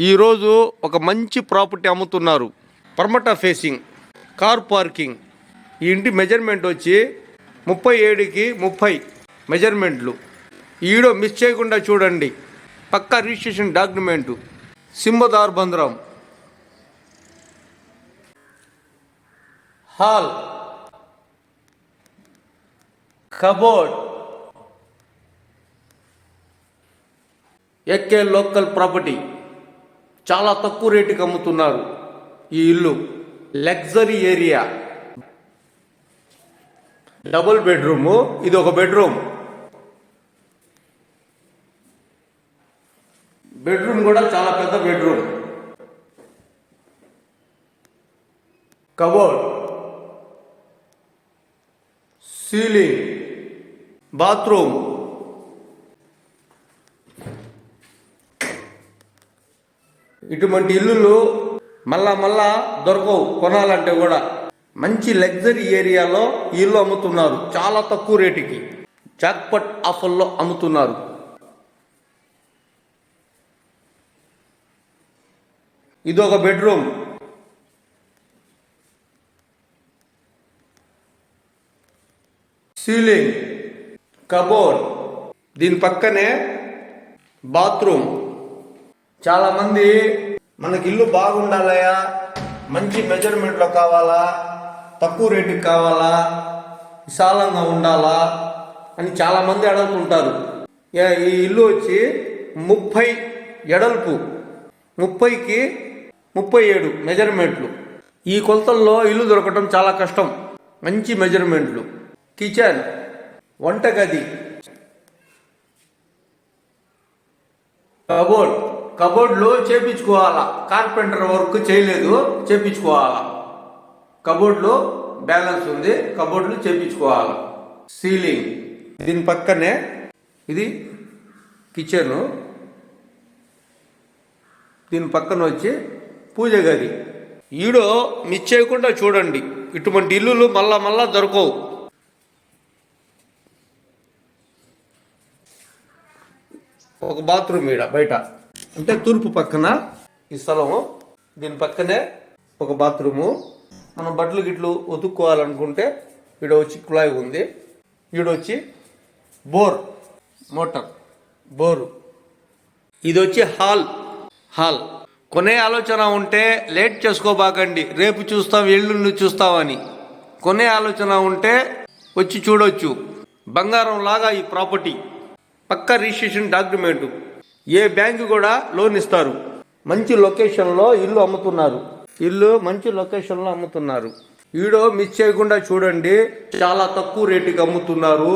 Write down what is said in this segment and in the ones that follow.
ఈరోజు ఒక మంచి ప్రాపర్టీ అమ్ముతున్నారు. పర్మట ఫేసింగ్ కార్ పార్కింగ్. ఈ ఇంటి మెజర్మెంట్ వచ్చి 37కి 30 మెజర్మెంట్లు. ఈడో మిస్ చేయకుండా చూడండి. పక్కా రిజిస్ట్రేషన్ డాక్యుమెంటు. సింబదార్ బంద్రం. హాల్, కబోర్డ్, ఎక్కే లోకల్ ప్రాపర్టీ. చాలా తక్కువ రేటుకి అమ్ముతున్నారు ఈ ఇల్లు. Luxury area. డబుల్ బెడ్రూము, ఇది ఒక బెడ్రూమ్. బెడ్రూమ్ కూడా చాలా పెద్ద బెడ్రూమ్. Cupboard, ceiling, bathroom. ఇటువంటి ఇల్లులు మళ్ళా దొరకవు కొనాలంటే కూడా. మంచి లగ్జరీ ఏరియాలో ఇల్లు అమ్ముతున్నారు చాలా తక్కువ రేటుకి. జాక్పాట్ ఆఫర్లో అమ్ముతున్నారు. ఇదొక బెడ్రూమ్. సీలింగ్, కబోర్డ్, దీని పక్కనే బాత్రూమ్. చాలామంది మనకి ఇల్లు బాగుండాలయా, మంచి మెజర్మెంట్లో కావాలా, తక్కువ రేటుకి కావాలా, విశాలంగా ఉండాలా అని చాలామంది అడుగుతుంటారు. ఈ ఇల్లు వచ్చి 30 ఎడల్పు, 30కి 37 మెజర్మెంట్లు. ఈ కొలతల్లో ఇల్లు దొరకటం చాలా కష్టం. మంచి మెజర్మెంట్లు. కిచెన్, వంటగది, కబోర్డ్లో చేపించుకోవాలా. కార్పెంటర్ వర్క్ చేయలేదు, చేపించుకోవాలా. కబోర్డ్లో బ్యాలెన్స్ ఉంది, కబోర్డ్లు చేపించుకోవాలా. సీలింగ్, దీని పక్కనే ఇది కిచెన్. దీని పక్కన వచ్చి పూజ గది. ఈడో మిస్ చేయకుండా చూడండి. ఇటువంటి ఇల్లులు మళ్ళా దొరకవు. ఒక బాత్రూమ్ ఈడ బయట, అంటే తూర్పు పక్కన ఈ స్థలము. దీని పక్కనే ఒక బాత్రూము. మనం బట్టలు గిట్లు ఉతుక్కోవాలనుకుంటే ఈడ వచ్చి కుళాయి ఉంది. ఈడొచ్చి మోటార్ బోరు. ఇది వచ్చి హాల్. కొనే ఆలోచన ఉంటే లేట్ చేసుకోబాకండి. రేపు చూస్తాం, ఎల్లుండి చూస్తామని. కొనే ఆలోచన ఉంటే వచ్చి చూడొచ్చు. బంగారం లాగా ఈ ప్రాపర్టీ. పక్కా రిజిస్ట్రేషన్ డాక్యుమెంటు. ఏ బ్యాంకు కూడా లోన్ ఇస్తారు. మంచి లొకేషన్లో ఇల్లు అమ్ముతున్నారు. మంచి లొకేషన్లో అమ్ముతున్నారు. ఈడో మిస్ చేయకుండా చూడండి. చాలా తక్కువ రేటుకి అమ్ముతున్నారు.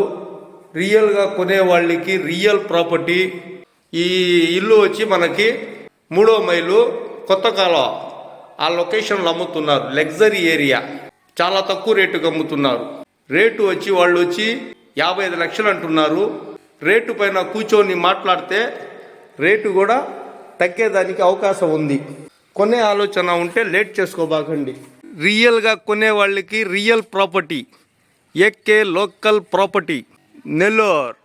రియల్గా కొనే వాళ్ళకి రియల్ ప్రాపర్టీ. ఈ ఇల్లు వచ్చి మనకి 3వ మైలు కొత్తకాలం ఆ లొకేషన్లో అమ్ముతున్నారు. Luxury area. చాలా తక్కువ రేటుకి అమ్ముతున్నారు. రేటు వచ్చి వాళ్ళు వచ్చి 55 లక్షలు అంటున్నారు. రేటు పైన కూర్చొని మాట్లాడితే రేటు కూడా తగ్గేదానికి అవకాశం ఉంది. కొనే ఆలోచన ఉంటే లేట్ చేసుకోబాకండి. రియల్గా కొనే వాళ్ళకి రియల్ ప్రాపర్టీ. ఎక్కే లోకల్ ప్రాపర్టీ, నెల్లూరు.